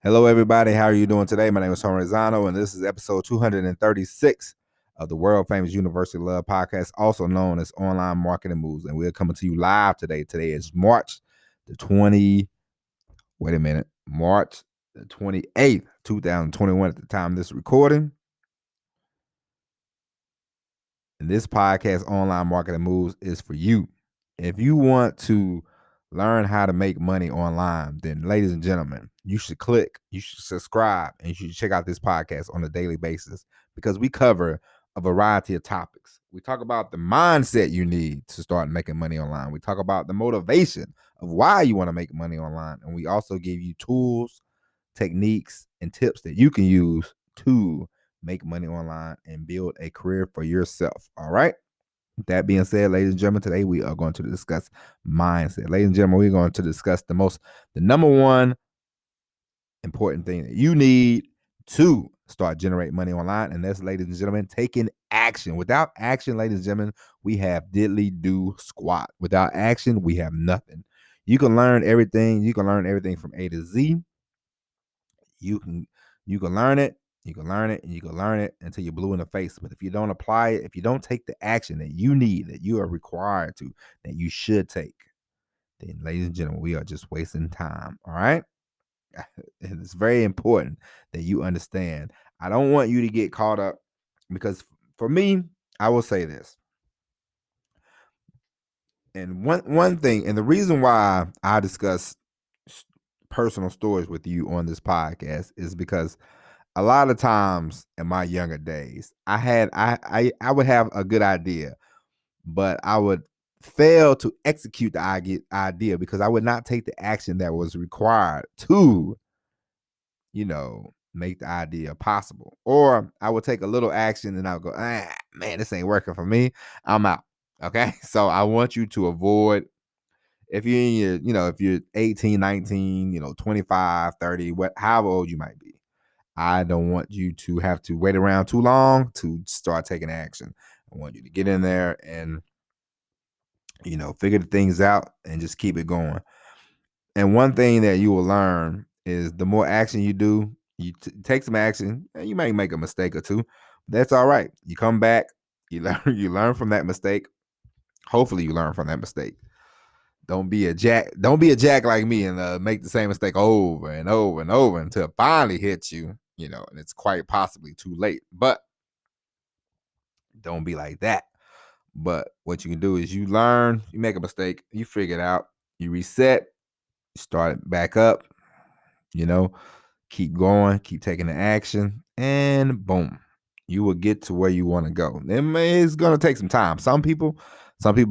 Hello, everybody. How are you doing today? My name is Tony Rizzano, and this is episode 236 of the world famous University Love podcast, also known as Online Marketing Moves. And we're coming to you live today. Today is March the 28th, 2021 at the time of this recording. And this podcast, Online Marketing Moves, is for you. If you want to learn how to make money online, then ladies and gentlemen, you should subscribe, and you should check out this podcast on a daily basis because we cover a variety of topics. We talk about the mindset you need to start making money online. We talk about the motivation of why you want to make money online. And we also give you tools, techniques, and tips that you can use to make money online and build a career for yourself. All right. That being said, ladies and gentlemen, today we are going to discuss mindset. Ladies and gentlemen, we're going to discuss the number one important thing that you need to start generating money online. And that's, ladies and gentlemen, taking action. Without action, ladies and gentlemen, we have diddly do squat. Without action, we have nothing. You can learn everything. You can learn everything from A to Z. You can learn it. You can learn it and you can learn it until you're blue in the face. But if you don't apply it, if you don't take the action that you need, that you are required to, that you should take, then, ladies and gentlemen, we are just wasting time. All right. And it's very important that you understand. I don't want you to get caught up because for me, I will say this. And one thing, and the reason why I discuss personal stories with you on this podcast is because a lot of times in my younger days, I would have a good idea, but I would fail to execute the idea because I would not take the action that was required to, make the idea possible. Or I would take a little action and I'll go, man, this ain't working for me. I'm out. Okay. So I want you to avoid, if you're in your, if you're 18, 19, 25, 30, however old you might be. I don't want you to have to wait around too long to start taking action. I want you to get in there and, figure the things out and just keep it going. And one thing that you will learn is the more action you do, you take some action, and you may make a mistake or two. But that's all right. You come back, you learn from that mistake. Hopefully you learn from that mistake. Don't be a jack like me and make the same mistake over and over and over until it finally hits you, and it's quite possibly too late. But don't be like that. But what you can do is you learn, you make a mistake, you figure it out, you reset, start it back up, keep going, keep taking the action, and boom, you will get to where you want to go. It's going to take some time. Some people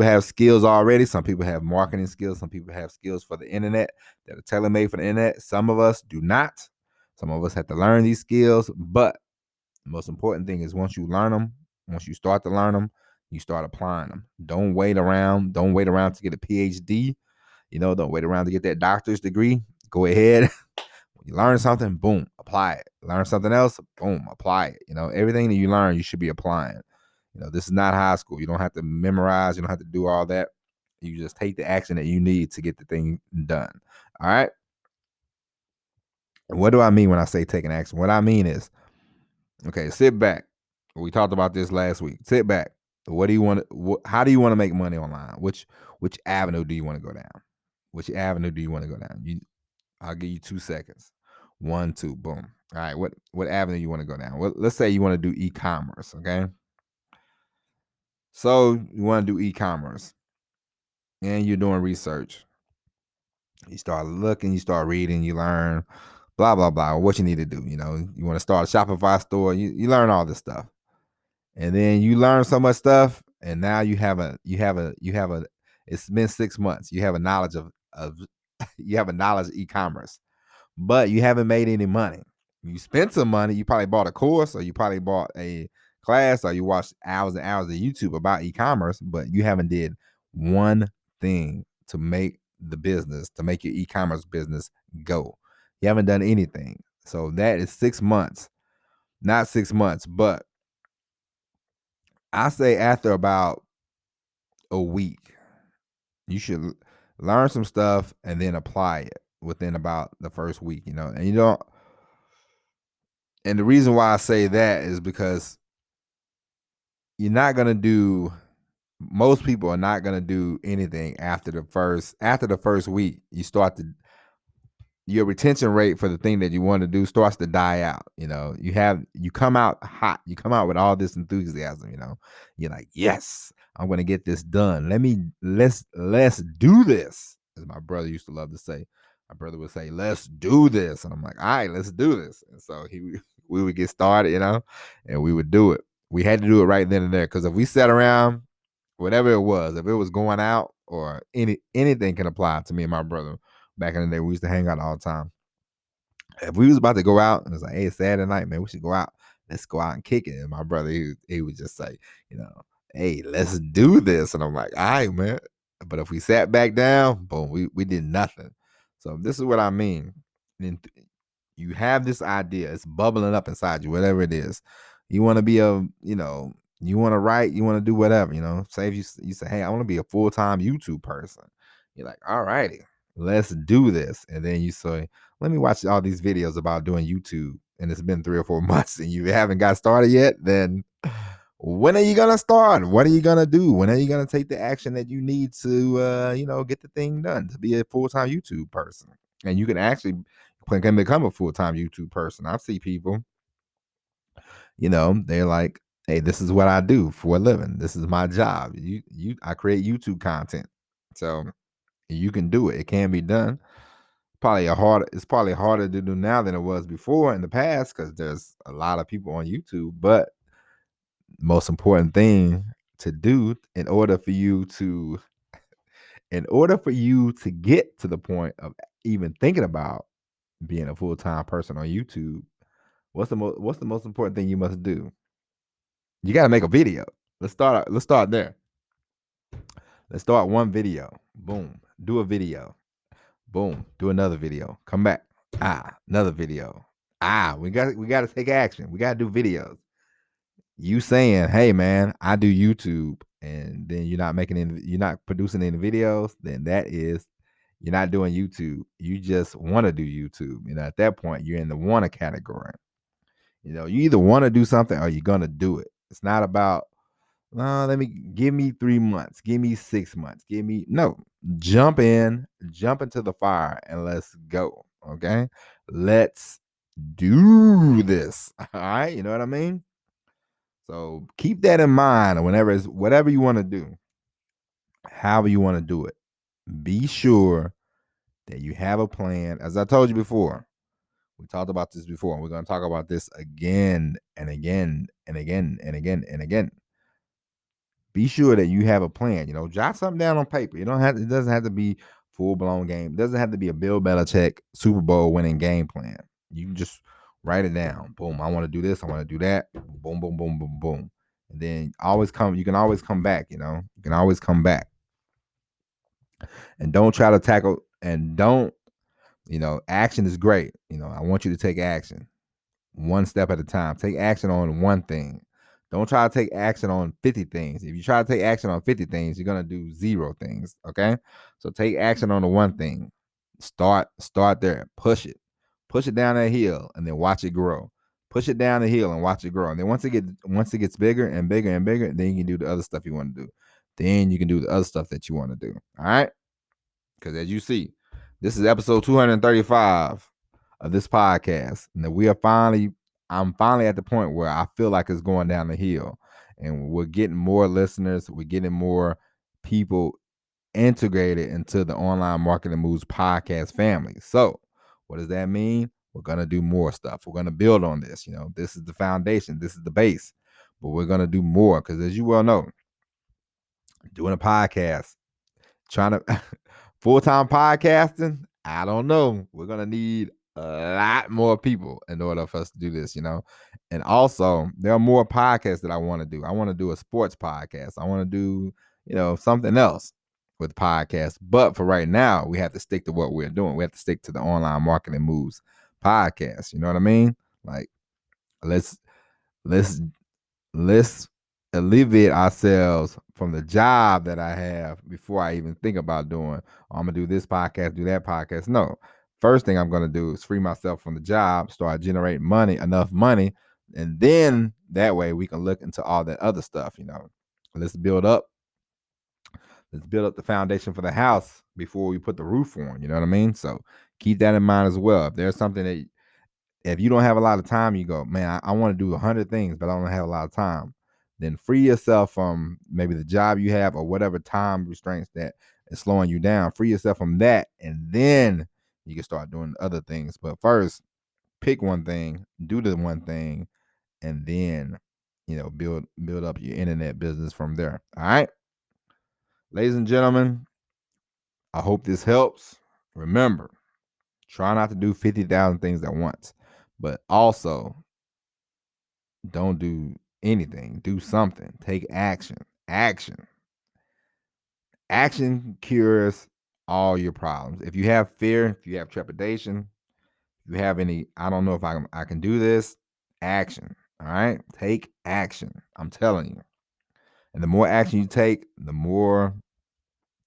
have skills already. Some people have marketing skills. Some people have skills for the internet that are tailor-made for the internet. Some of us do not. Some of us have to learn these skills. But the most important thing is once you learn them, once you start to learn them, you start applying them. Don't wait around. Don't wait around to get a PhD. Don't wait around to get that doctor's degree. Go ahead. When you learn something, boom, apply it. Learn something else, boom, apply it. Everything that you learn, you should be applying. This is not high school. You don't have to memorize. You don't have to do all that. You just take the action that you need to get the thing done. All right. And what do I mean when I say taking action? What I mean is, okay, sit back. We talked about this last week. Sit back. What do you want? How do you want to make money online? Which avenue do you want to go down? Which avenue do you want to go down? I'll give you 2 seconds. 1, 2, boom. All right, what avenue you want to go down? Well, let's say you want to do e-commerce, okay? So you want to do e-commerce, and you're doing research. You start looking, you start reading, you learn, blah blah blah. What you need to do, you want to start a Shopify store. You learn all this stuff, and then you learn so much stuff, and now you have a. It's been 6 months. You have a knowledge of you have a knowledge of e-commerce, but you haven't made any money. You spent some money. You probably bought a course, or you probably bought a class, or you watched hours and hours of YouTube about e-commerce, but you haven't did one thing to make your e-commerce business go. You haven't done anything. So that is 6 months. Not 6 months, but I say after about a week, you should learn some stuff and then apply it within about the first week, and you don't And the reason why I say that is because you're not gonna do. Most people are not gonna do anything after the first week. Your retention rate for the thing that you want to do starts to die out. You come out hot. You come out with all this enthusiasm. You're like, yes, I'm gonna get this done. Let's do this. As my brother used to love to say. My brother would say, let's do this. And I'm like, all right, let's do this. And so we would get started, and we would do it. We had to do it right then and there. Because if we sat around, whatever it was, if it was going out or anything can apply to me and my brother. Back in the day, we used to hang out all the time. If we was about to go out and it's like, hey, it's Saturday night, man, we should go out. Let's go out and kick it. And my brother, he would just say, hey, let's do this. And I'm like, all right, man. But if we sat back down, boom, we did nothing. So this is what I mean. You have this idea, it's bubbling up inside you, whatever it is. You want to be you want to write, you want to do whatever, Say if you say, hey, I want to be a full-time YouTube person. You're like, all righty, let's do this. And then you say, let me watch all these videos about doing YouTube. And it's been 3 or 4 months and you haven't got started yet. Then when are you going to start? What are you going to do? When are you going to take the action that you need to, get the thing done to be a full-time YouTube person? And you can actually can become a full-time YouTube person. I've seen people, they're like, hey, this is what I do for a living. This is my job. I create YouTube content. So you can do it. It can be done. It's probably harder to do now than it was before in the past because there's a lot of people on YouTube. But the most important thing to do in order for you to get to the point of even thinking about being a full-time person on YouTube, what's the most important thing you must do? You got to make a video. Let's start there. Let's start one video. Boom. Do a video. Boom. Do another video. Come back. Another video. We got to take action. We got to do videos. You saying, hey man, I do YouTube, and then you're not producing any videos, then that is you're not doing YouTube. You just want to do YouTube. At that point, you're in the wanna category. You either want to do something or you're gonna do it. It's not about give me 3 months, give me 6 months, jump into the fire and let's go. Okay, let's do this. All right, you know what I mean? So keep that in mind whatever you want to do, however you want to do it. Be sure that you have a plan. As I told you before, we talked about this before, and we're going to talk about this again and again and again and again and again. Be sure that you have a plan. Jot something down on paper. It doesn't have to be full-blown game. It doesn't have to be a Bill Belichick Super Bowl winning game plan. You can just write it down. Boom. I want to do this. I want to do that. Boom, boom, boom, boom, boom. And then you can always come back, You can always come back. And don't try to tackle action is great. I want you to take action one step at a time. Take action on one thing. Don't try to take action on 50 things. If you try to take action on 50 things, you're going to do 0 things. Okay. So take action on the one thing. Start there. Push it down that hill and then watch it grow. Push it down the hill and watch it grow. And then once it gets bigger and bigger and bigger, then you can do the other stuff you want to do. Then you can do the other stuff that you want to do. All right. Because as you see, this is episode 235 of this podcast. And I'm finally at the point where I feel like it's going down the hill. And we're getting more listeners. We're getting more people integrated into the Online Marketing Moves podcast family. So what does that mean? We're going to do more stuff. We're going to build on this. This is the foundation. This is the base. But we're going to do more because, as you well know, doing a podcast, trying to full-time podcasting, I don't know. We're going to need a lot more people in order for us to do this, And also, there are more podcasts that I want to do. I want to do a sports podcast. I want to do, something else with podcasts. But for right now, we have to stick to what we're doing. We have to stick to the Online Marketing Moves podcast. You know what I mean? Like, let's alleviate ourselves from the job that I have before I even think about doing, I'm going to do this podcast, do that podcast. No. first thing I'm going to do is free myself from the job, start generating money, enough money, and then that way we can look into all that other stuff. Let's build up the foundation for the house before we put the roof on. You know what I mean? So keep that in mind as well. If there's something that, if you don't have a lot of time, you go, man, I want to do 100 things, but I don't have a lot of time. Then free yourself from maybe the job you have or whatever time restraints that is slowing you down. Free yourself from that, and then you can start doing other things. But first, pick one thing, do the one thing, and then build up your internet business from there. All right, ladies and gentlemen, I hope this helps. Remember, try not to do 50,000 things at once, but also don't do anything. Do something. Take action. Action cures all your problems. If you have fear, if you have trepidation, if you have any, I don't know if I can do this, action. All right? Take action. I'm telling you. And the more action you take, the more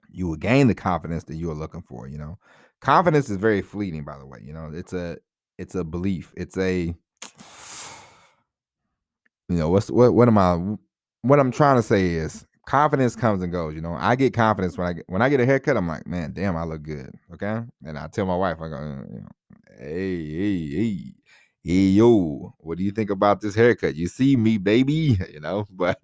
you will gain the confidence that you are looking for. Confidence is very fleeting, by the way. It's a belief. It's a what I'm trying to say is confidence comes and goes. I get confidence when I get a haircut. I'm like, man, damn, I look good. Okay. And I tell my wife, I go, hey, yo, what do you think about this haircut? You see me, baby, but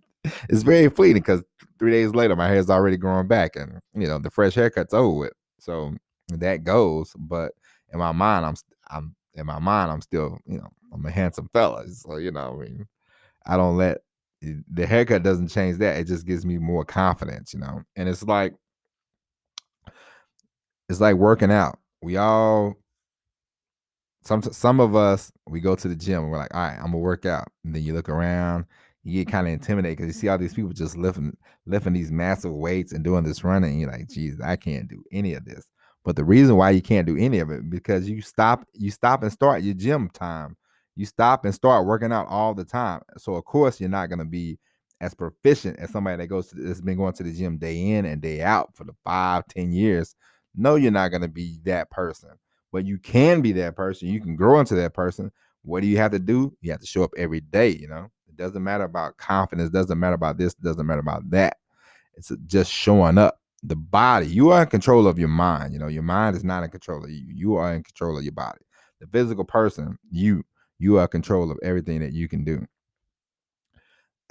it's very fleeting because 3 days later, my hair's already growing back and, the fresh haircut's over with. So that goes. But in my mind, I'm still, I'm a handsome fella. So, I don't let the haircut doesn't change that. It just gives me more confidence, And it's like working out. We all some of us, we go to the gym and we're like, all right, I'm gonna work out. And then you look around, you get kind of intimidated because you see all these people just lifting these massive weights and doing this running. And you're like, geez, I can't do any of this. But the reason why you can't do any of it because you stop and start your gym time. You stop and start working out all the time. So of course you're not gonna be as proficient as somebody that's been going to the gym day in and day out for the 5-10 years. No, you're not gonna be that person. But you can be that person. You can grow into that person. What do you have to do? You have to show up every day. It doesn't matter about confidence. Doesn't matter about this. Doesn't matter about that. It's just showing up. The body, you are in control of your mind. Your mind is not in control of you. You are in control of your body. The physical person, you are in control of everything that you can do.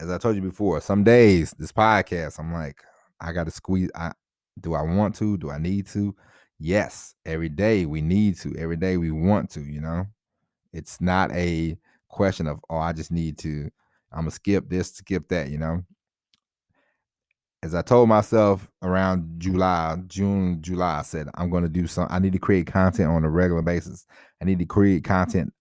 As I told you before, some days this podcast, I'm like, I got to squeeze. Do I want to? Do I need to? Yes, every day we need to. Every day we want to. It's not a question of, oh, I just need to. I'm gonna skip this, skip that. As I told myself around June, July, I said I'm gonna do something. I need to create content on a regular basis. I need to create content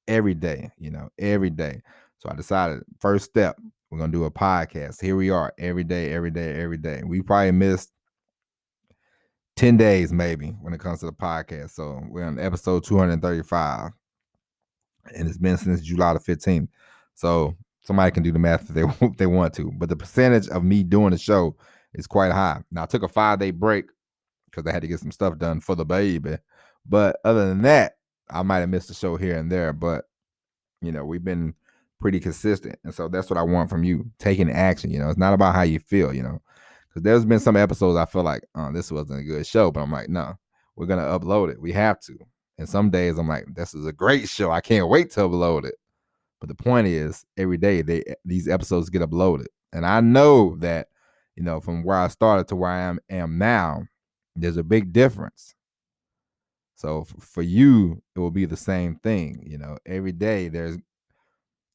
every day. Every day. So I decided, first step, we're gonna do a podcast. Here we are, every day, every day, every day. We probably missed 10 days maybe when it comes to the podcast. So we're on episode 235. And it's been since July the 15th. So somebody can do the math if they want to. But the percentage of me doing the show is quite high. Now I took a 5-day break because I had to get some stuff done for the baby. But other than that, I might have missed the show here and there. But we've been pretty consistent. And so that's what I want from you. Taking action. It's not about how you feel, Because there's been some episodes I feel like, oh, this wasn't a good show. But I'm like, no, we're going to upload it. We have to. And some days I'm like, this is a great show. I can't wait to upload it. But the point is, every day these episodes get uploaded. And I know that, from where I started to where I am now, there's a big difference. So for you, it will be the same thing. Every day there's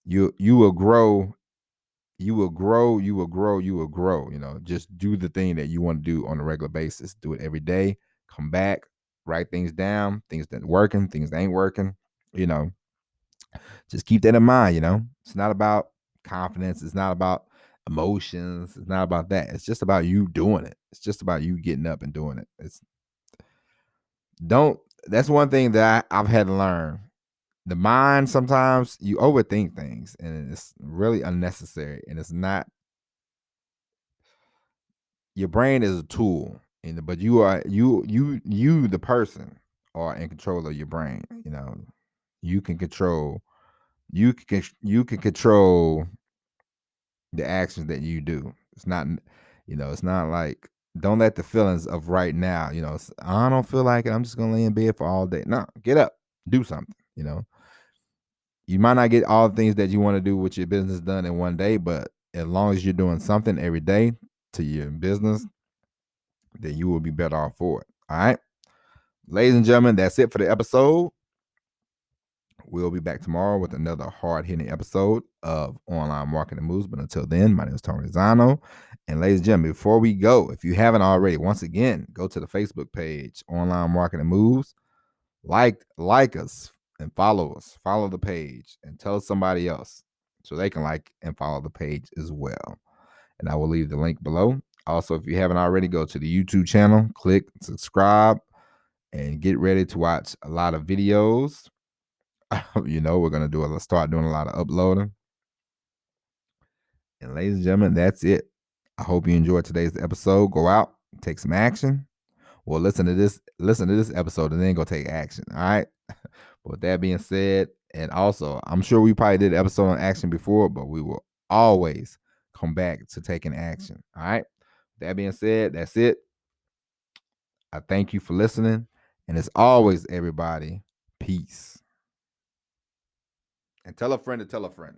you will grow. You will grow, you will grow, you will grow. Just do the thing that you want to do on a regular basis. Do it every day. Come back, write things down, things that working, things that ain't working. Just keep that in mind. It's not about confidence. It's not about emotions. It's not about that. It's just about you doing it. It's just about you getting up and doing it. That's one thing that I've had to learn. The mind, sometimes you overthink things and it's really unnecessary, and it's not. Your brain is a tool, but you are the person are in control of your brain. You can control you can control the actions that you do. It's not like, don't let the feelings of right now, I don't feel like it. I'm just gonna lay in bed for all day. No, get up, do something. You might not get all the things that you want to do with your business done in one day, but as long as you're doing something every day to your business, then you will be better off for it. All right. Ladies and gentlemen, that's it for the episode. We'll be back tomorrow with another hard-hitting episode of Online Marketing Moves. But until then, my name is Tony Zano. And ladies and gentlemen, before we go, if you haven't already, once again, go to the Facebook page, Online Marketing Moves. Like us and follow us. Follow the page and tell somebody else so they can like and follow the page as well. And I will leave the link below. Also, if you haven't already, go to the YouTube channel, click subscribe, and get ready to watch a lot of videos. We're gonna start doing a lot of uploading. And ladies and gentlemen, that's it. I hope you enjoyed today's episode. Go out, take some action. Well, listen to this episode and then go take action. All right. With that being said, and also, I'm sure we probably did an episode on action before, but we will always come back to taking action. All right. That being said, that's it. I thank you for listening. And as always, everybody, peace. And tell a friend to tell a friend.